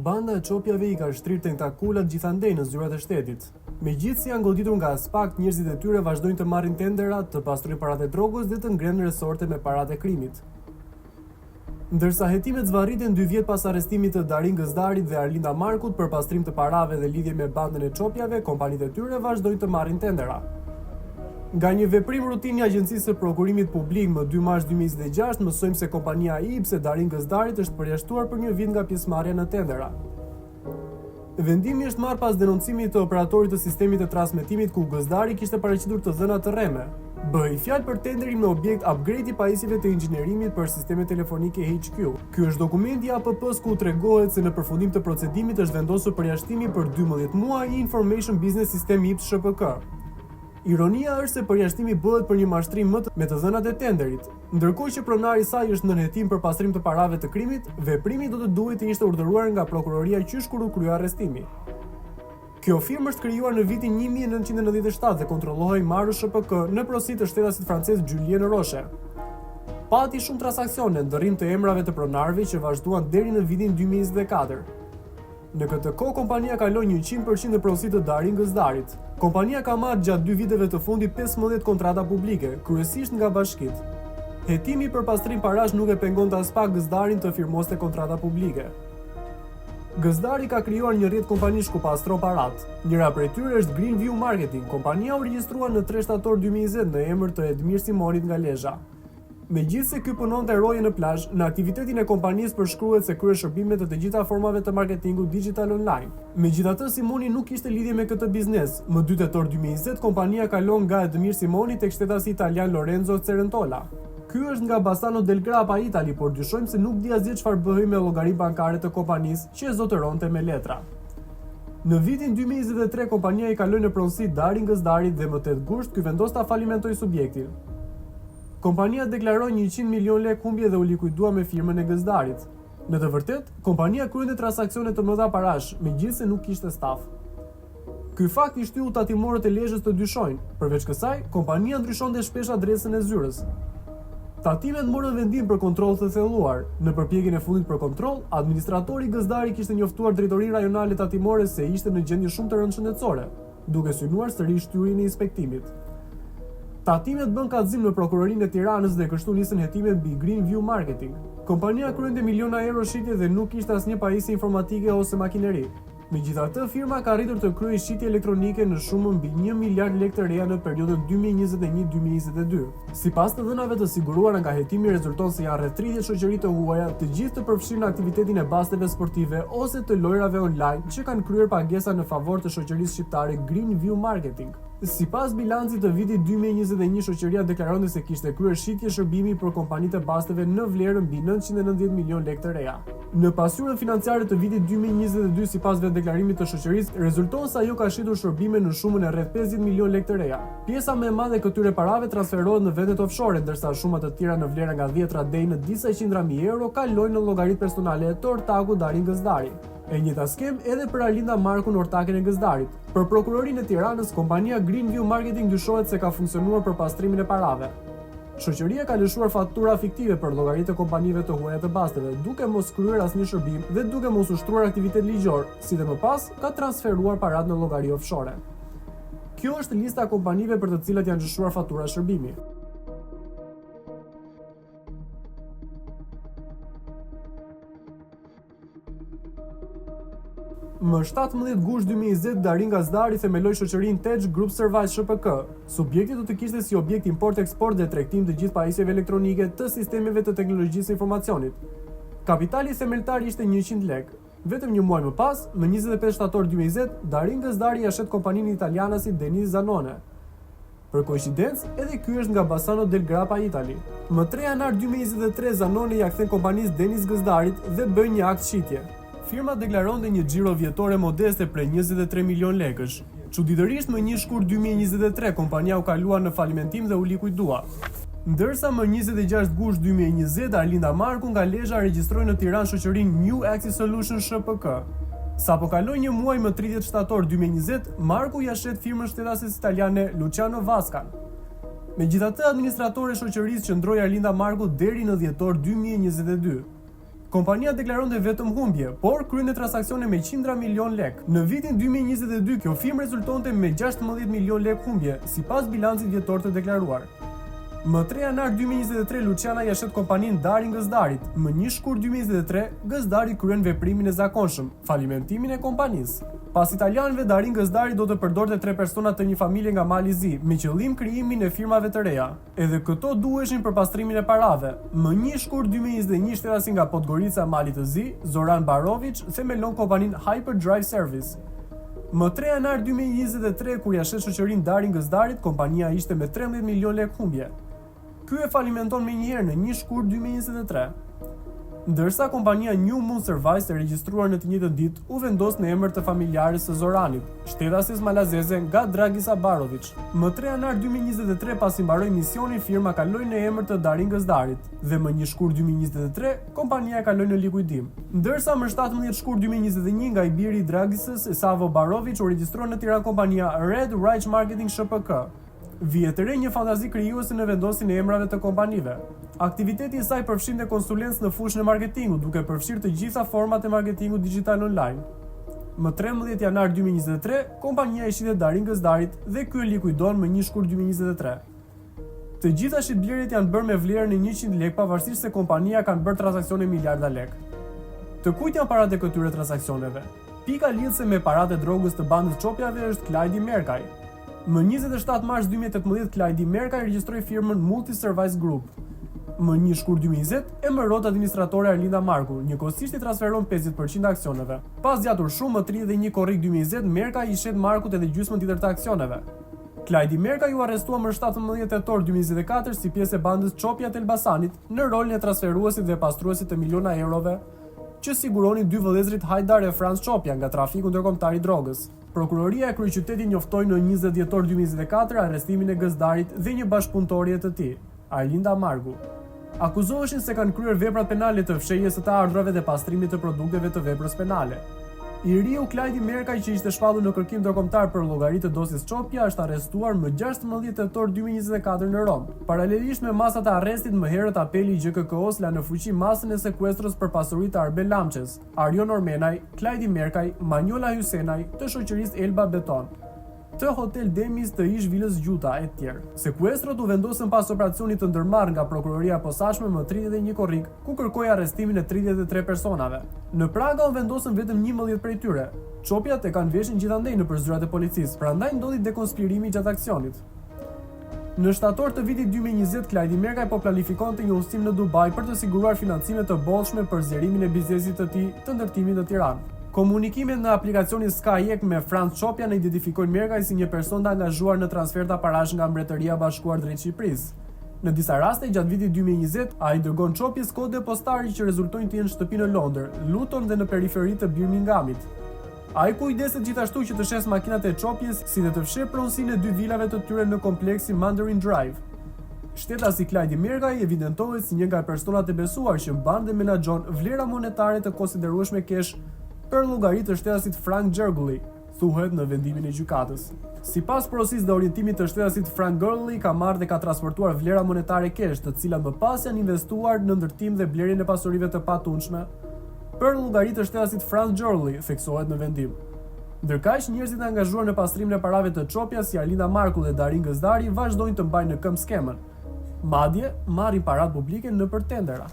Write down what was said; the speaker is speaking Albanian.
Banda e çopjave I ka shtrirë tentakulat gjithandej në zyrat e shtetit. Megjithëse janë goditur nga aspakt, njerëzit e tyre vazhdojnë të marrin tendera, të pastrojnë paratë e drogës dhe të ngrenë resorte me paratë e krimit. Ndërsa hetimet zvarriten 2 vjet pas arrestimit të Darin Gëzdarit dhe Arlinda Markut për pastrim të parave dhe lidhje me bandën e çopjave, kompanitë e tyre vazhdojnë të marrin tendera. Nga një veprim rutinë I Agjencisë së Prokurimit Publik më 2 mars 2026, mësojmë se kompania IPS e Darin Gëzdarit është përjashtuar për 1 vit nga pjesëmarrja në tendera. Vendimi është marrë pas denoncimit të operatorit të sistemit të transmetimit ku Gëzdari kishte paraqitur të dhëna të rreme. Bëhej fjalë për tenderin me objekt upgrade I pajisjeve të inxhinierimit për sisteme telefonike HQ. Ky është dokumenti I APP-s ku tregohet se në përfundim të procedimit është vendosur përjashtimi për 12 muaj I Information Business System IPS SHPK. Ironia është se përjashtimi bëhet për një mashtrim me të dhënat e tenderit. Ndërkohë që pronari I saj është nën hetim për pastrim të parave të krimit, veprimi do të duhet të ishte urdhëruar nga prokuroria qysh kur u krye arrestimi. Kjo firmë është krijuar në vitin 1997 dhe kontrollohej marrë SHPK në porosi të shtetasit francez Julien Roche. Pati shumë transaksione ndërrim të emrave të pronarëve që vazhduan deri në vitin 2024. Në këtë kohë kompania kaloi 100% në porosi të Darin Gëzdarit. Kompania ka marrë gjatë 2 viteve të fundit 15 kontrata publike, kryesisht nga bashkitë. Hetimi për pastrim parash nuk e pengonte as pak Gëzdarin të firmoste kontrata publike. Gëzdari ka krijuar një rrjet kompanish ku pastron parat. Njëra prej tyre është Greenview Marketing. Kompania u regjistrua në 3 shtator 2020 në emër të Edmir Simonit nga Lezhë. Megjithëse ky punonte roje në plazh, në aktivitetin e kompanisë përshkruhet se krye shërbime të të gjitha formave të marketingut digital online. Megjithatë, Simoni nuk kishte lidhje me këtë biznes. Më 2 tetor 2020, kompania kalon nga Edmir Simoni tek shtetasi italian Lorenzo Cerentola. Ky është nga Bassano del Grappa Italy, por dyshojmë se nuk di asgjë çfarë bëhej me llogaritë bankare të kompanisë që e zotëronte me letra. Në vitin 2023, kompania I kaloi në pronësi Darin Gëzdarit dhe më 8 gusht ky vendos ta falimentojë subjektin. Kompania deklaroi 100 milion lek humbje dhe u likuidua me firmën e Gëzdarit. Në të vërtetë, kompania kryente transaksione të mëdha parash, megjithëse nuk kishte staf. Ky fakt I shtyu tatimorët e Lezhës të dyshojnë. Përveç kësaj, kompania ndryshonte shpesh adresën e zyrës. Tatimet morën vendim për kontroll të thelluar. Në përpjekjen e fundit për kontroll, administratori Gëzdari kishte njoftuar drejtorinë rajonale tatimore se ishte në gjendje shumë të rëndë shëndetësore, duke synuar sërish shtyrjen e inspektimit. Tatimet bën kallëzim në prokurorinë e Tiranës dhe kështu nisën hetimet mbi Greenview Marketing. Kompania kryente miliona euro shitje dhe nuk kishte asnjë pajisje informatike ose makineri. Megjithatë, firma ka arritur të kryejë shitje elektronike në shumën mbi 1 miliard lekë të reja në periudhën 2021-2022. Sipas të dhënave të siguruara nga hetimi, rezulton se janë rreth 30 shoqëri të huaja, të gjithë të përfshirë në aktivitetin e basteve sportive ose të lojrave online që kanë kryer pagesa në favor të shoqërisë shqiptare Greenview Marketing. Sipas bilancit të vitit 2021, shoqëria deklaronte se kishte kryer shitje shërbimi për kompanitë e basteve në vlerë mbi 990 milion lekë të reja. Në pasurën financiare të vitit 2022, sipas deklarimit të shoqërisë, rezulton se ajo ka shitur shërbime në shumën e rreth 50 milion lekë të reja. Pjesa më e madhe e këtyre parave transferohet në vendet offshore, ndërsa shumë të tjera në vlera nga 10 deri në disa qindra mijë euro kalojnë në llogaritë personale të ortakut Darin Gëzdari. E njëjta skem edhe për Arlinda Markun, ortaken e Gëzdarit. Për prokurorinë e Tiranës, kompania Greenview Marketing dyshohet se ka funksionuar për pastrimin e parave. Shoqëria ka lëshuar faktura fiktive për llogaritë e kompanive të huaja të basteve, duke mos kryer asnjë shërbim dhe duke mos ushtruar aktivitet ligjor, si dhe më pas ka transferuar parat në llogari offshore. Kjo është lista e kompanive për të cilat janë lëshuar faktura shërbimi. Më 17 gusht 2020, Darin Gëzdari themeloi shoqërinë Tech Group Service SHPK. Subjekti do të kishte si objekt import-eksport dhe tregtim të gjithë pajisjeve elektronike të sistemeve të teknologjisë së informacionit. Kapitali themeltar ishte 100 lekë. Vetëm një muaj më pas, më 25 shtator 2020, Darin Gëzdari ja shet kompaninë italiane si Denis Zanone. Për koincidencë, edhe ky është nga Bassano del Grappa Italy. Më 3 janar 2023, Zanone ja kthen kompanisë Denis Gëzdarit dhe bën një akt shitje. Firma deklaronte një xhiro vjetore modeste prej 23 milion lekësh. Çuditërisht, më 1 shkurt 2023, kompania u kalua në falimentim dhe u likuidua. Ndërsa më 26 gusht 2020, Arlinda Marku nga Lezhë regjistroi në Tiranë shoqërinë New Access Solutions SHPK. Sapo kaloi një muaj më 30 shtator 2020, Marku ja shet firmën shtetases italiane Luciano Vascan. Megjithatë, administratori i shoqërisë qëndroi Arlinda Marku deri në dhjetor 2022. Kompania deklaronte vetëm humbje, por kryente transaksione me qindra milion lek. Në vitin 2022, kjo firmë rezultonte me 16 milion lek humbje, sipas bilancit vjetor të deklaruar. Më 3 janar 2023, Luciana ja shet kompaninë Darin Gëzdarit. Më 1 shkurt 2023, Gëzdari kryen veprimin e zakonshëm, falimentimin e kompanisë. Pas italianëve, Darin Gëzdari do të përdorte 3 persona të një familje nga Mali Zi, me qëllim krijimin e firmave të reja. Edhe këto duheshin për pastrimin e parave. Më 1 shkurt 2021, shtetasi nga Podgorica Mali të Zi, Zoran Barovic, themelon kompaninë Hyperdrive Service. Më 3 janar 2023, kur ja shet shoqërinë Darin Gëzdarit, kompania ishte me 13 milion lek humbje. Ky e falimenton me njëherë në 1 shkurt 2023. Ndërsa kompania New Moon Service e regjistruar në të njëjtën ditë u vendos në emër të familjares së Zoranit, shtetasis malazeze nga Dragisa Barovic. Më 3 janar 2023, pasi mbaroi misionin, firma kaloi në emër të Darin Gëzdarit dhe më 1 shkurt 2023 kompania kaloi në likuidim. Ndërsa më 17 shkurt 2021 nga i biri i Dragisës, Savo Barovic, u regjistrua në Tiranë kompania Red Rich Marketing SHPK. Vihet re një fantazi krijuese në vendosin e emrave të kompanive. Aktiviteti i saj përfshinte konsulencë në fushën e marketingut, duke përfshirë të gjitha format e marketingut digital online. Më 13 janar 2023, kompania e shitet Darin Gëzdarit dhe ky e likuidon më 1 shkurt 2023. Të gjitha shitblerjet janë bërë me vlerën e 100 lek, pavarësisht se kompania kanë bërë transaksione miliarda lek. Të kujt janë paratë e këtyre transaksioneve? Pika lidhëse me paratë e drogës të bandës Çopjave është Klajdi Merkaj. Më 27 mars 2018, Klajdi Merkaj regjistroi firmën Multi Service Group. Më 1 shkurt 2020, emërohet administratore Arlinda Marku, njëkohësisht i transferon 50% aksioneve. Pas zgjatur shumë, më 31 korrik 2020, Merkaj i shet Markut edhe gjysmën tjetër të aksioneve. Klajdi Merkaj u arrestua më 17 tetor 2024 si pjesë e bandës Çopja të Elbasanit në rolin e transferuesit dhe pastruesit të miliona eurove që siguronin 2 vëllezërit Hajdar e Franz Çopja nga trafiku ndërkombëtar i drogës. Prokuroria e kryeqytetit njoftoi në 20 dhjetor 2024 arrestimin e Gëzdarit dhe një bashkëpunëtorie të tij, Arlinda Margu. Akuzoheshin se kanë kryer veprat penale të fshehjes së të ardhrave dhe pastrimit të produkteve të veprës penale. I riu Klajdi Merkaj, që ishte shpallur në kërkim ndërkombëtar për llogari të dosjes Çopja, është arrestuar më 16 tetor 2024 në Rom. Paralelisht me masat e arrestit, më herët apeli i GKK-s la në fuqi masën e sekuestros për pasuri të Arbel Lamçes, Arion Ormenaj, Klajdi Merkaj, Manjola Hysenaj, të shoqërisë Elba Beton, të Hotel Demis, të ish Vilës Gjuta e tjerë. Sekuestrot u vendosën pas operacionit të ndërmarrë nga prokuroria e posaçme më 31 korrik, ku kërkoi arrestimin e 33 personave. Në Praga u vendosën vetëm 11 prej tyre. Çopjat e kanë veshin gjithandej nëpër zyrat e policisë, prandaj ndodhi dekonspirimi gjatë aksionit. Në shtator të vitit 2020, Klajdi Merkaj po planifikonte një udhëtim në Dubai për të siguruar financime të bollshme për zgjerimin e biznesit të tij të ndërtimit në Tiranë. Komunikimet në aplikacionin Skyek me Franz Çopja në identifikojnë Merkaj si një person të angazhuar në transferta parash nga Mbretëria e Bashkuar drejt Shqipërisë. Në disa raste, gjatë vitit 2020, ai dërgon Çopjes kode postare që rezultojnë të jenë shtëpi në Londër, Luton dhe në periferi të Birminghamit. Ai kujdeset gjithashtu që të shes makinat e Çopjes, si dhe të fsheh pronësinë e 2 vilave të tyre në kompleksin Mandarin Drive. Shtetasi Klajdi Merkaj evidentohet si një nga personat e besuar që mban dhe menaxhon vlera monetare të konsiderueshme kesh për llogaritë të shtetasit Frank Gjergulli, thuhet në vendimin e gjykatës. Sipas porosisë dhe orientimit të shtetasit, Frank Gjergulli ka marrë dhe ka transportuar vlera monetare kesh, të cilat më pas janë investuar në ndërtim dhe blerjen e pasurive të patundshme për llogaritë të shtetasit Frank Gjergulli, theksohet në vendim. Ndërkaq, njerëzit e angazhuar në pastrimin e parave të Çopjas si Arlinda Marku dhe Darin Gëzdari vazhdojnë të mbajnë në këmbë skemën. Madje marrin paratë publike nëpër tendera.